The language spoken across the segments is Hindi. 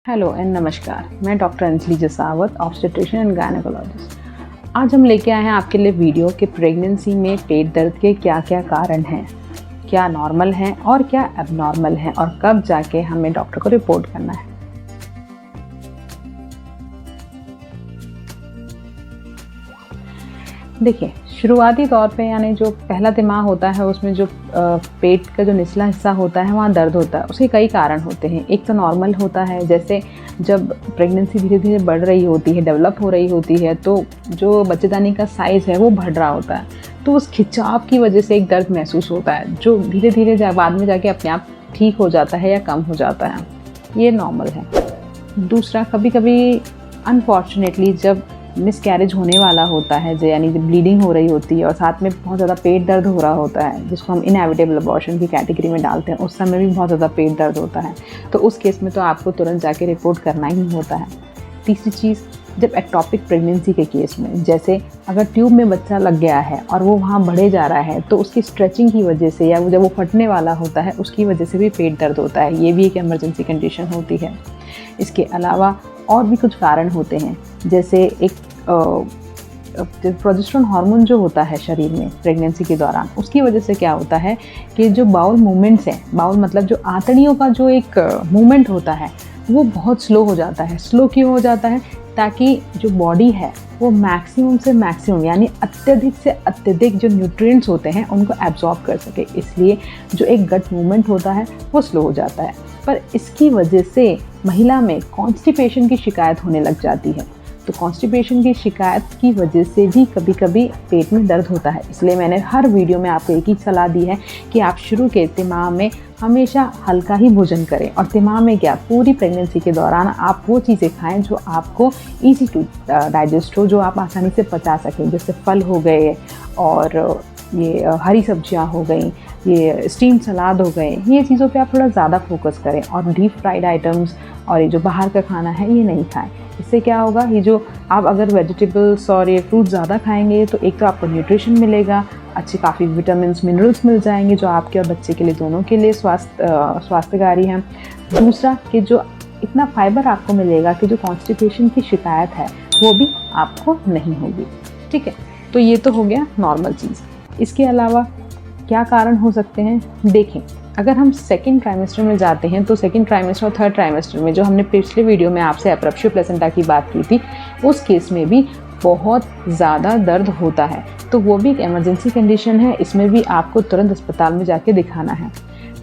हेलो एंड नमस्कार। मैं doctor Anjali Jasawat, obstetrician and gynaecologist. आज हम लेके आए हैं आपके लिए वीडियो कि प्रेगनेंसी में पेट दर्द के क्या क्या कारण हैं, क्या नॉर्मल हैं और क्या एबनॉर्मल हैं और कब जाके हमें डॉक्टर को रिपोर्ट करना है। देखिए, शुरुआती तौर पे यानी जो पहला दिमाग होता है उसमें जो पेट का जो निचला हिस्सा होता है वहाँ दर्द होता है। उसके कई कारण होते हैं। एक तो नॉर्मल होता है, जैसे जब प्रेगनेंसी धीरे धीरे बढ़ रही होती है, डेवलप हो रही होती है, तो जो बच्चेदानी का साइज़ है वो बढ़ रहा होता है, तो उस खिंचाव की वजह से एक दर्द महसूस होता है जो धीरे धीरे बाद में जाके अपने आप ठीक हो जाता है या कम हो जाता है। ये नॉर्मल है। दूसरा, कभी कभी अनफॉर्चुनेटली जब मिसकैरेज होने वाला होता है, यानी जब ब्लीडिंग हो रही होती है और साथ में बहुत ज़्यादा पेट दर्द हो रहा होता है, जिसको हम इनएविटेबल अबॉर्शन की कैटेगरी में डालते हैं, उस समय भी बहुत ज़्यादा पेट दर्द होता है, तो उस केस में तो आपको तुरंत जाके रिपोर्ट करना ही होता है। तीसरी चीज़, जब एक्टोपिक प्रेगनेंसी के केस में, जैसे अगर ट्यूब में बच्चा लग गया है और वो वहाँ बढ़े जा रहा है, तो उसकी स्ट्रेचिंग की वजह से या जब वो फटने वाला होता है उसकी वजह से भी पेट दर्द होता है। ये भी एक इमरजेंसी कंडीशन होती है। इसके अलावा और भी कुछ कारण होते हैं, जैसे एक प्रोजेस्टेरोन हार्मोन जो होता है शरीर में प्रेगनेंसी के दौरान, उसकी वजह से क्या होता है कि जो बाउल मूवमेंट्स हैं, बाउल मतलब जो आंतड़ियों का जो एक मूवमेंट होता है वो बहुत स्लो हो जाता है। स्लो क्यों हो जाता है? ताकि जो बॉडी है वो मैक्सिमम से मैक्सिमम यानी अत्यधिक से अत्यधिक जो न्यूट्रिएंट्स होते हैं उनको एब्जॉर्ब कर सके, इसलिए जो एक गट मूवमेंट होता है वो स्लो हो जाता है। पर इसकी वजह से महिला में कॉन्स्टिपेशन की शिकायत होने लग जाती है। तो कॉन्स्टिपेशन की शिकायत की वजह से भी कभी कभी पेट में दर्द होता है। इसलिए मैंने हर वीडियो में आपको एक ही सलाह दी है कि आप शुरू के तिमाह में हमेशा हल्का ही भोजन करें, और तिमाह में क्या, पूरी प्रेगनेंसी के दौरान आप वो चीज़ें खाएं जो आपको ईजी टू डाइजेस्ट हो, जो आप आसानी से पचा सकें, जैसे फल हो गए और ये हरी सब्जियां हो गई, ये स्टीम सलाद हो गए। ये चीज़ों पे आप थोड़ा ज़्यादा फोकस करें और डीप फ्राइड आइटम्स और ये जो बाहर का खाना है ये नहीं खाएं। इससे क्या होगा, ये जो आप अगर वेजिटेबल्स और ये फ्रूट ज़्यादा खाएंगे तो एक तो आपको न्यूट्रिशन मिलेगा, अच्छे काफ़ी विटामिन्स मिनरल्स मिल जाएंगे जो आपके और बच्चे के लिए दोनों के लिए स्वास्थ्यकारी हैं। दूसरा कि जो इतना फाइबर आपको मिलेगा कि जो कॉन्स्टिपेशन की शिकायत है वो भी आपको नहीं होगी। ठीक है, तो ये तो हो गया नॉर्मल चीज़। इसके अलावा क्या कारण हो सकते हैं? देखें, अगर हम सेकेंड ट्राइमेस्टर में जाते हैं तो सेकेंड ट्राइमेस्टर और थर्ड ट्राइमेस्टर में, जो हमने पिछले वीडियो में आपसे एब्रप्शन प्लेसेंटा की बात की थी, उस केस में भी बहुत ज़्यादा दर्द होता है। तो वो भी एक इमरजेंसी कंडीशन है, इसमें भी आपको तुरंत अस्पताल में जाके दिखाना है।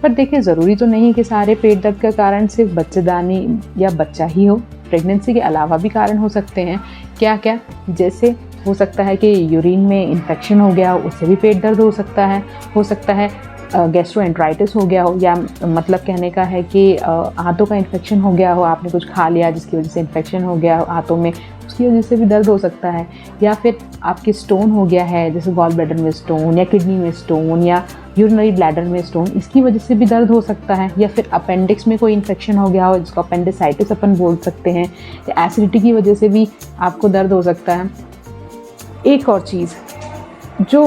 पर देखिए, ज़रूरी तो नहीं कि सारे पेट दर्द का कारण सिर्फ बच्चेदानी या बच्चा ही हो। प्रेगनेंसी के अलावा भी कारण हो सकते हैं। क्या क्या? जैसे हो सकता है कि यूरिन में इन्फेक्शन हो गया हो, उससे भी पेट दर्द हो सकता है। हो सकता है गैस्ट्रोएंटराइटिस हो गया हो, या मतलब कहने का है कि आंतों का इन्फेक्शन हो गया हो, आपने कुछ खा लिया जिसकी वजह से इन्फेक्शन हो गया हो आंतों में, उसकी वजह से भी दर्द हो सकता है। या फिर आपके स्टोन हो गया है, जैसे गॉल ब्लैडर में स्टोन या किडनी में स्टोन या यूरिनरी ब्लैडर में स्टोन, इसकी वजह से भी दर्द हो सकता है। या फिर अपेंडिक्स में कोई इन्फेक्शन हो गया हो, जिसको अपेंडिसाइटिस अपन बोल सकते हैं, या एसिडिटी की वजह से भी आपको दर्द हो सकता है। एक और चीज़, जो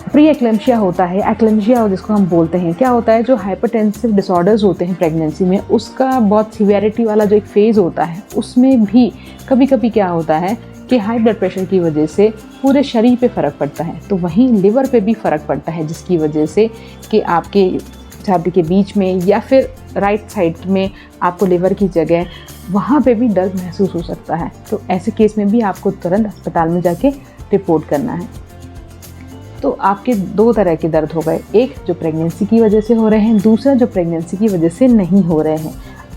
प्री एक्लेम्शिया होता है, एक्लेम्शिया जिसको हम बोलते हैं, क्या होता है, जो हाइपरटेंसिव डिसऑर्डर्स होते हैं प्रेगनेंसी में, उसका बहुत सीवियरिटी वाला जो एक फेज़ होता है, उसमें भी कभी कभी क्या होता है कि हाई ब्लड प्रेशर की वजह से पूरे शरीर पे फ़र्क पड़ता है, तो वहीं लिवर पे भी फ़र्क पड़ता है, जिसकी वजह से कि आपके छाती के बीच में या फिर राइट साइड में आपको लिवर की जगह, वहाँ पे भी दर्द महसूस हो सकता है। तो ऐसे केस में भी आपको तुरंत अस्पताल में जाके रिपोर्ट करना है। तो आपके दो तरह के दर्द हो गए, एक जो प्रेगनेंसी की वजह से हो रहे हैं, दूसरा जो प्रेगनेंसी की वजह से नहीं हो रहे हैं,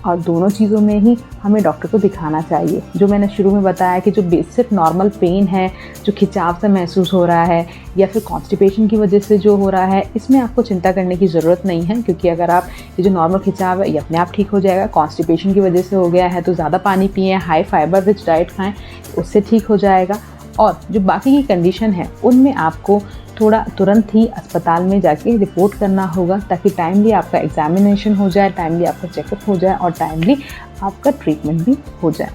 और दोनों चीज़ों में ही हमें डॉक्टर को दिखाना चाहिए। जो मैंने शुरू में बताया कि जो बेसिक नॉर्मल पेन है, जो खिंचाव से महसूस हो रहा है या फिर कॉन्स्टिपेशन की वजह से जो हो रहा है, इसमें आपको चिंता करने की ज़रूरत नहीं है, क्योंकि अगर आप ये जो नॉर्मल खिंचाव है ये अपने आप ठीक हो जाएगा। कॉन्स्टिपेशन की वजह से हो गया है तो ज़्यादा पानी पिएं, हाई फाइबर रिच डाइट खाएँ, उससे ठीक हो जाएगा। और जो बाकी की कंडीशन है उनमें आपको थोड़ा तुरंत ही अस्पताल में जाके रिपोर्ट करना होगा, ताकि टाइमली आपका एग्जामिनेशन हो जाए, टाइमली आपका चेकअप हो जाए और टाइमली आपका ट्रीटमेंट भी हो जाए।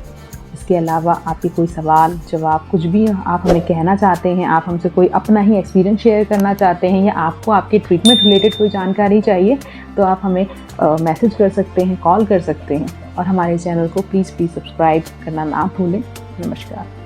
इसके अलावा आपके कोई सवाल जवाब, कुछ भी आप हमें कहना चाहते हैं, आप हमसे कोई अपना ही एक्सपीरियंस शेयर करना चाहते हैं, या आपको आपके ट्रीटमेंट रिलेटेड कोई जानकारी चाहिए, तो आप हमें मैसेज कर सकते हैं, कॉल कर सकते हैं। और हमारे चैनल को प्लीज़ सब्सक्राइब करना ना भूलें। नमस्कार।